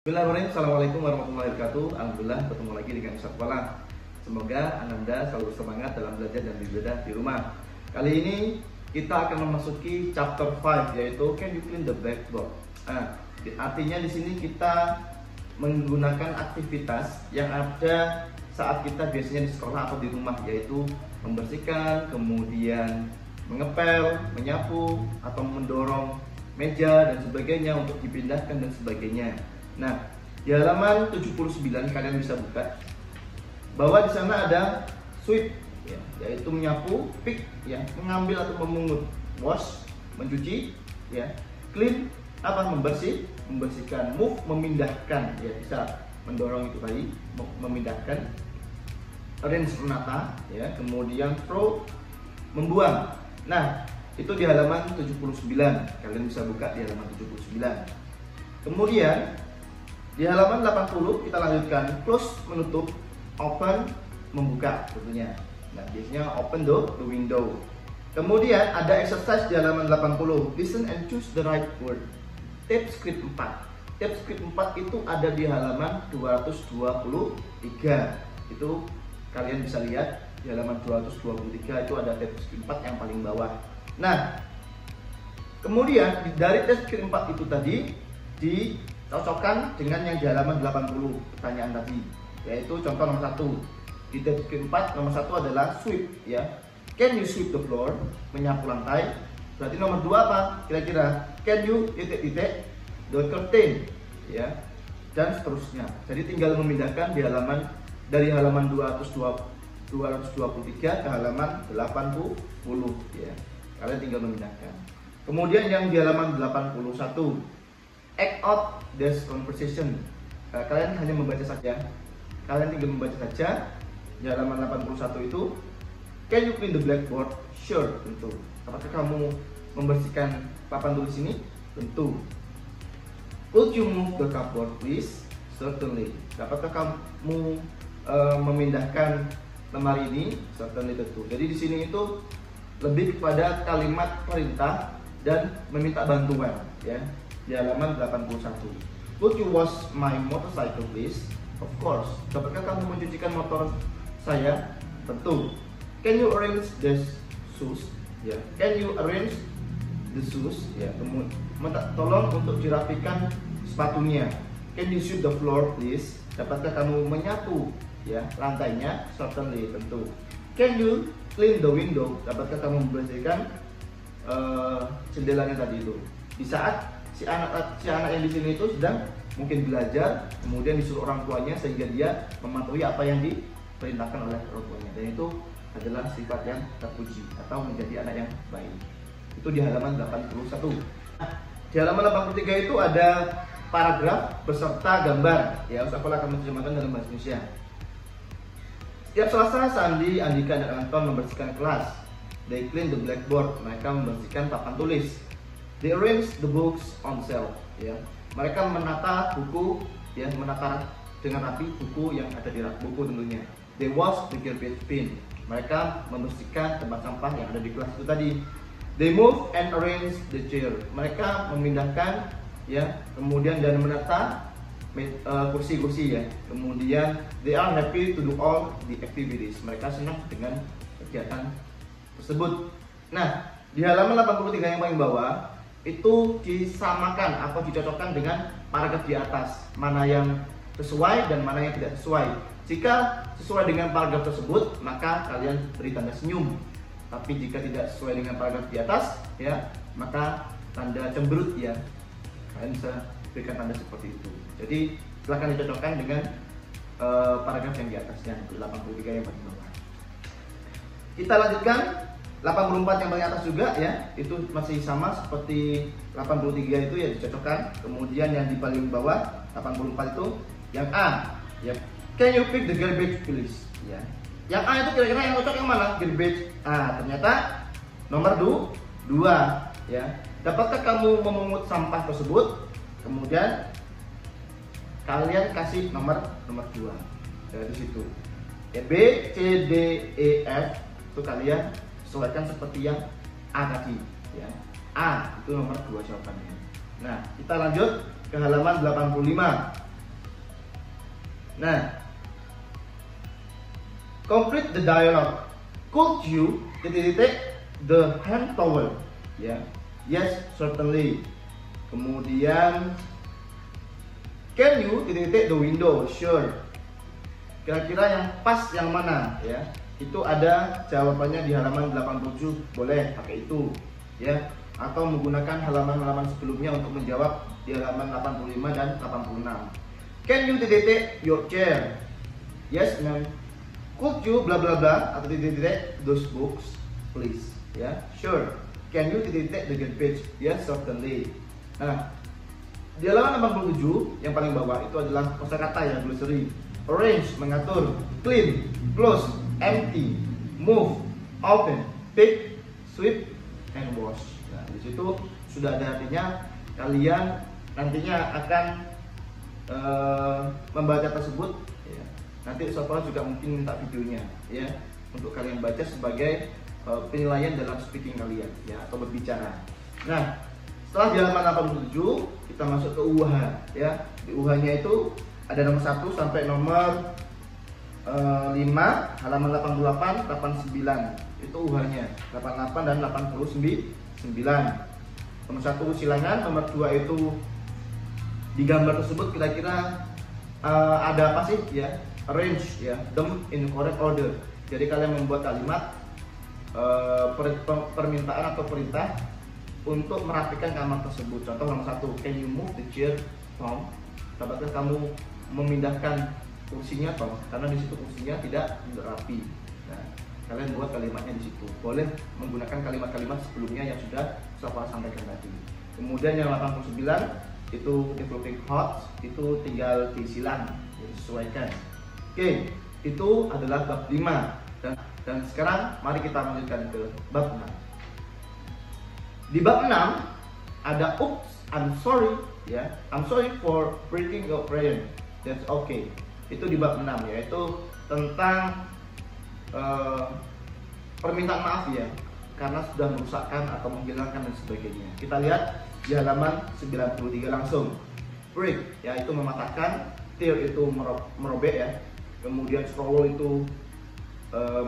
Bismillahirrahmanirrahim. Assalamualaikum warahmatullahi wabarakatuh. Alhamdulillah bertemu lagi dengan Ustaz Fala. Semoga Ananda selalu semangat dalam belajar dan beribadah di rumah. Kali ini kita akan memasuki chapter 5, yaitu Can you clean the blackboard? Artinya di sini kita menggunakan aktivitas yang ada saat kita biasanya di sekolah atau di rumah, yaitu membersihkan, kemudian mengepel, menyapu, atau mendorong meja dan sebagainya untuk dipindahkan dan sebagainya. Nah, di halaman 79 kalian bisa buka bahwa di sana ada sweep, ya, yaitu menyapu, pick, ya, mengambil atau memungut, wash, mencuci, ya, clean, membersihkan, move, memindahkan, ya, bisa mendorong itu tadi, memindahkan, arrange, menata, ya, kemudian throw, membuang. Nah, itu di halaman 79, kalian bisa buka di halaman 79. Kemudian di halaman 80 kita lanjutkan close, menutup, open, membuka tentunya. Nah, biasanya open the window. Kemudian ada exercise di halaman 80, listen and choose the right word. Tape script 4. Tape script 4 itu ada di halaman 223. Itu kalian bisa lihat di halaman 223 itu ada tape script 4 yang paling bawah. Nah, kemudian dari tape script 4 itu tadi dicocokkan dengan yang di halaman 80 pertanyaan tadi, yaitu contoh nomor 1 di tape script 4. Nomor 1 adalah sweep, ya, can you sweep the floor, menyapu lantai. Berarti nomor 2 apa kira-kira? Can you the curtain, ya, dan seterusnya. Jadi tinggal memindahkan di halaman dari halaman 223 ke halaman 80, ya, kalian tinggal memindahkan. Kemudian yang di halaman 81, act out this conversation. Kalian hanya membaca saja. Kalian tinggal membaca saja. Di halaman 81 itu, can you clean the blackboard? Sure, tentu. Apakah kamu membersihkan papan tulis ini? Tentu. Could you move the cupboard, please? Certainly. Dapatkah kamu memindahkan lemari ini? Certainly, tentu. Jadi di sini itu lebih kepada kalimat perintah dan meminta bantuan, ya. Di halaman 81. Would you wash my motorcycle, please? Of course. Dapatkah kamu mencucikan motor saya? Tentu. Can you arrange the shoes? Ya. Can you arrange the shoes? Ya. Kemudian tolong untuk dirapikan sepatunya. Can you sweep the floor, please? Dapatkah kamu menyapu, ya, lantainya? Certainly, tentu. Can you clean the window? Dapatkah kamu membersihkan jendelanya tadi itu? Di saat si anak yang di sini itu sedang mungkin belajar, kemudian disuruh orang tuanya sehingga dia mematuhi apa yang diperintahkan oleh orang tuanya, dan itu adalah sifat yang terpuji atau menjadi anak yang baik. Itu di halaman 81. Di halaman 83 itu ada paragraf beserta gambar, ya. Ustaz Fala akan menerjemahkan dalam bahasa Indonesia. Setiap Selasa, Sandi, Andika, dan Anton membersihkan kelas. They clean the blackboard. Mereka membersihkan papan tulis. They arrange the books on shelf, ya. Mereka menata buku, ya, menata dengan rapi buku yang ada di rak buku tentunya. They wash the garbage bin. Mereka membersihkan tempat sampah yang ada di kelas itu tadi. They move and arrange the chair. Mereka memindahkan, ya, kemudian dan menata kursi-kursi, ya. Kemudian they are happy to do all the activities. Mereka senang dengan kegiatan tersebut. Nah, di halaman 83 yang paling bawah itu disamakan atau dicocokkan dengan paragraf di atas, mana yang sesuai dan mana yang tidak sesuai. Jika sesuai dengan paragraf tersebut, maka kalian beri tanda senyum. Tapi jika tidak sesuai dengan paragraf di atas, ya, maka tanda cemberut, ya. Kalian bisa berikan tanda seperti itu. Jadi silahkan dicocokkan dengan paragraf yang di atasnya, 83 yang paling bawah. Kita lanjutkan 84 yang paling atas juga, ya, itu masih sama seperti 83 itu, ya, dicocokkan. Kemudian yang di paling bawah 84 itu yang A, ya, can you pick the garbage, please? Ya. Yang A itu kira-kira yang cocok yang mana? Garbage A. Ternyata nomor 2, ya. Dapatkah kamu memungut sampah tersebut? Kemudian kalian kasih nomor 2 dari situ. Ya, B, C, D, E, F itu kalian sesuaikan seperti yang A tadi, ya. A itu nomor 2 jawabannya. Nah, kita lanjut ke halaman 85. Nah, complete the dialogue. Could you the hand towel? Ya, yes, certainly. Kemudian, can you the window? Sure. Kira-kira yang pas yang mana? Ya, itu ada jawabannya di halaman 87. Boleh pakai itu, ya. Atau menggunakan halaman-halaman sebelumnya untuk menjawab di halaman 85 dan 86. Can you your chair? Yes, ma'am. Could you bla bla bla atau those books, please? Ya, sure. Can you the garbage? Yes, certainly. Nah, di halaman 87 yang paling bawah itu adalah kosakata ya, glossary. Arrange, mengatur. Clean, close, empty, move, open, pick, sweep, and wash. Nah, di situ sudah ada artinya. Kalian nantinya akan membaca tersebut. Ya. Nanti sekolah juga mungkin minta videonya, ya, untuk kalian baca sebagai penilaian dalam speaking kalian, ya, atau berbicara. Nah, setelah di halaman 87 kita masuk ke UH, ya. Di UH-nya itu ada nomor 1 sampai nomor 5, halaman 88, 89. Itu UH-nya, 88 dan 89. Nomor 1 silangan, nomor 2 itu di gambar tersebut kira-kira ada apa sih, ya? Arrange, ya, them in correct order. Jadi kalian membuat kalimat permintaan atau perintah untuk merapikan kamar tersebut. Contoh nomor 1, can you move the chair, Tom? Dapatkah kamu memindahkan kursinya, Tom? Karena di situ kursinya tidak rapi. Nah, kalian buat kalimatnya di situ. Boleh menggunakan kalimat-kalimat sebelumnya yang sudah saya sampaikan tadi. Kemudian yang 89 itu developing hot, itu tinggal disilang, disesuaikan. Oke, itu adalah bab 5. Dan sekarang mari kita lanjutkan ke bab 6. Di bab 6 ada oops, I'm sorry, ya. I'm sorry for breaking your prayer. That's okay. Itu di bab 6, yaitu tentang permintaan maaf, ya, karena sudah merusakkan atau menghilangkan dan sebagainya. Kita lihat di halaman 93 langsung. Break, ya, itu mematahkan. Tear itu merobek, ya. Kemudian swallow itu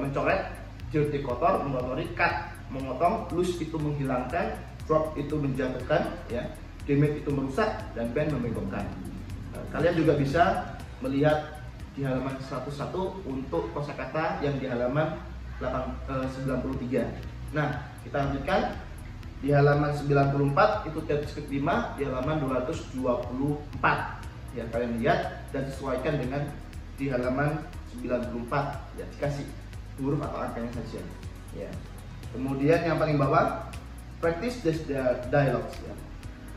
mencoret. Dirty, kotor, mengotori. Cut, memotong. Loose itu menghilangkan. Drop itu menjatuhkan, ya. Damage itu merusak. Dan bend membengkokkan. Kalian juga bisa melihat di halaman 101 untuk kosakata yang di halaman 93. Nah, kita lanjutkan di halaman 94 itu transkrip 5 di halaman 224. Ya, kalian lihat dan sesuaikan dengan di halaman 94, ya, dikasih huruf atau angkanya saja, ya. Kemudian yang paling bawah practice the dialogues, ya.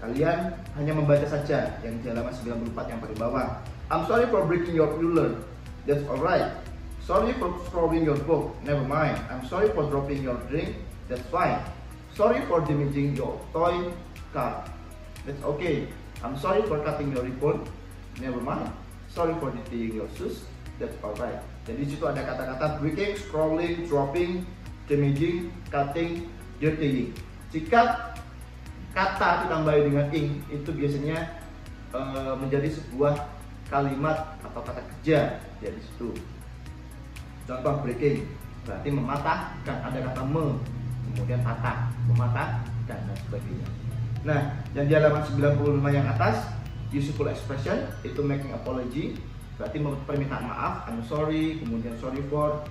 Kalian hanya membaca saja yang di halaman 94 yang paling bawah. I'm sorry for breaking your ruler. That's alright. Sorry for throwing your book. Never mind. I'm sorry for dropping your drink. That's fine. Sorry for damaging your toy car. That's okay. I'm sorry for cutting your ribbon. Never mind. Sorry for dirtying your shoes. That's alright. Jadi di situ ada kata-kata breaking, scrolling, dropping, damaging, cutting, dirtying. Jika kata ditambahi dengan ing, itu biasanya menjadi sebuah kalimat atau kata kerja, ya, di situ. Contoh breaking berarti mematahkan, ada kata kemudian patah, mematahkan dan sebagainya. Nah, yang di halaman 95 yang atas useful expression itu making apology, berarti permintaan maaf, I'm sorry, kemudian sorry for.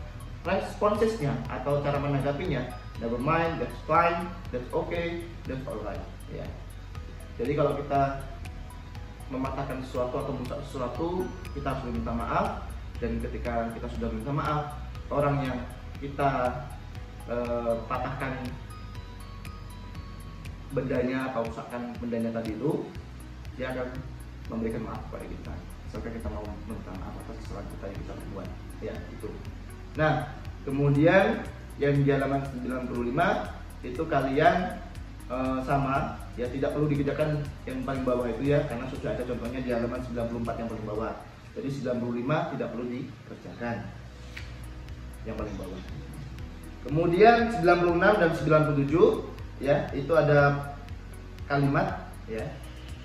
Responsesnya atau cara menanggapinya, never mind, that's fine, that's okay, that's alright, ya. Jadi kalau kita mematahkan sesuatu atau merusak sesuatu, kita harus meminta maaf. Dan ketika kita sudah minta maaf, orang yang kita patahkan bendanya atau rusakkan bendanya tadi itu, dia akan memberikan maaf kepada kita, asalkan kita mau meminta maaf atas kesalahan kita yang kita perbuat, ya, itu. Nah, kemudian yang di halaman 95 itu kalian sama, ya, tidak perlu dikerjakan yang paling bawah itu, ya, karena sudah ada contohnya di halaman 94 yang paling bawah. Jadi 95 tidak perlu dikerjakan yang paling bawah. Kemudian 96 dan 97, ya, itu ada kalimat, ya,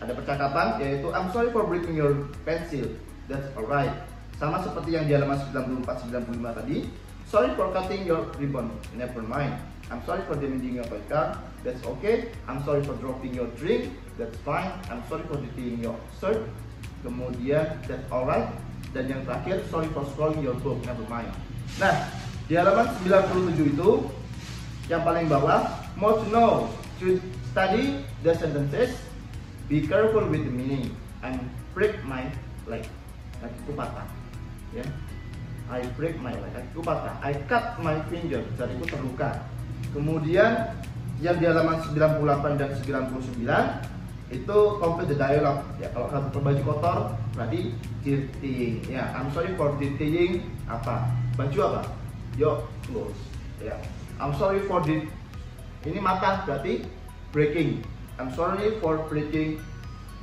ada percakapan, yaitu I'm sorry for breaking your pencil. That's alright. Sama seperti yang di halaman 94-95 tadi. Sorry for cutting your ribbon. Never mind. I'm sorry for damaging your toy car. That's okay. I'm sorry for dropping your drink. That's fine. I'm sorry for detailing your shirt. Kemudian that's alright. Dan yang terakhir, sorry for spoiling your book. Never mind. Nah, di halaman 97 itu yang paling bawah, more to know, to study the sentences, be careful with the meaning, and break my leg. Kakiku patah, ya. I break my leg, kakiku patah. I cut my finger, jariku terluka. Kemudian yang di halaman 98 dan 99 itu complete the dialogue. Ya, kalau satu baju kotor berarti dirtying. Ya, I'm sorry for dirtying apa? Baju apa? Your clothes. Ya, I'm sorry for ini mata berarti breaking. I'm sorry for breaking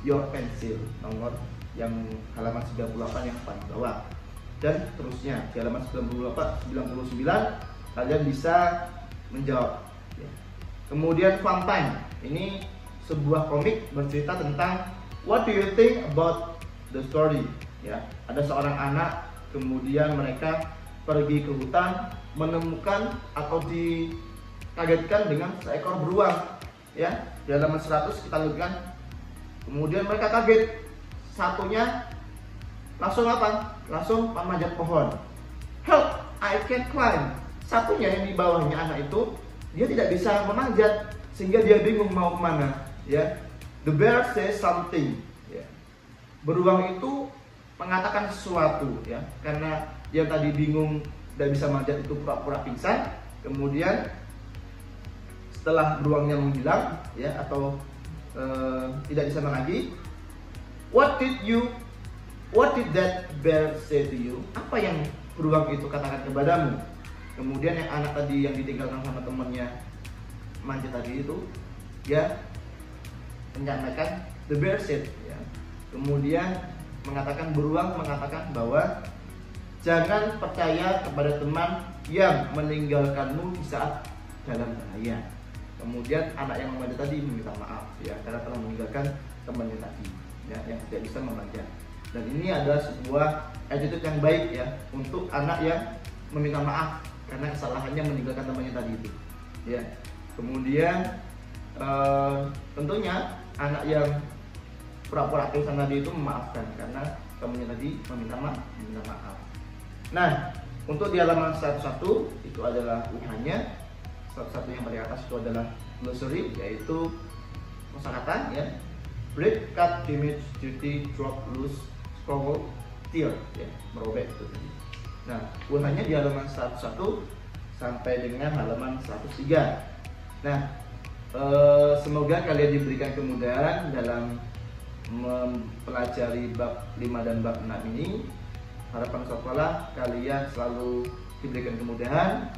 your pencil. Nomor yang halaman 98 yang paling bawah. Dan terusnya di halaman 98, 99 kalian bisa menjawab. Ya. Kemudian fun time. Ini sebuah komik bercerita tentang what do you think about the story. Ya, ada seorang anak, kemudian mereka pergi ke hutan, menemukan atau dikagetkan dengan seekor beruang. Ya, di halaman 100 kita lihat. Kemudian mereka kaget, satunya langsung apa? Langsung memanjat pohon. Help, I can't climb. Satunya yang di bawahnya anak itu, dia tidak bisa memanjat sehingga dia bingung mau kemana. Ya, the bear says something. Ya. Beruang itu mengatakan sesuatu, ya, karena dia tadi bingung tidak bisa manjat itu pura-pura pingsan. Kemudian setelah beruangnya menghilang, ya, atau tidak bisa lagi, what did that bear say to you? Apa yang beruang itu katakan kepadamu? Kemudian yang anak tadi yang ditinggalkan sama temannya manjat tadi itu, ya, menyampaikan the bear said, ya. Kemudian beruang mengatakan bahwa jangan percaya kepada teman yang meninggalkanmu di saat dalam bahaya. Kemudian anak yang memanjat tadi meminta maaf, ya, karena telah meninggalkan temannya tadi, ya, yang tidak bisa memanjat. Dan ini adalah sebuah attitude yang baik, ya, untuk anak yang meminta maaf karena kesalahannya meninggalkan temannya tadi itu, ya. Kemudian tentunya anak yang pura-pura pingsan tadi itu memaafkan karena temannya tadi meminta maaf. Nah, untuk di halaman 101 itu adalah UH-nya. Satu yang paling atas itu adalah glossary, yaitu kosakata, ya. Break, cut, damage, dirty, drop, loose, scroll, tear, ya, merobek itu tadi. Nah, UH-nya di halaman 101 sampai dengan halaman 103. Nah, semoga kalian diberikan kemudahan dalam mempelajari bab 5 dan bab 6 ini. Harapan sekolah kalian selalu diberikan kemudahan.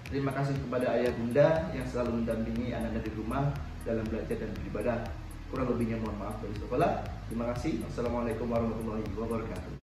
Terima kasih kepada ayah bunda yang selalu mendampingi anak-anak di rumah dalam belajar dan beribadah. Kurang lebihnya mohon maaf dari sekolah. Terima kasih. Wassalamualaikum warahmatullahi wabarakatuh.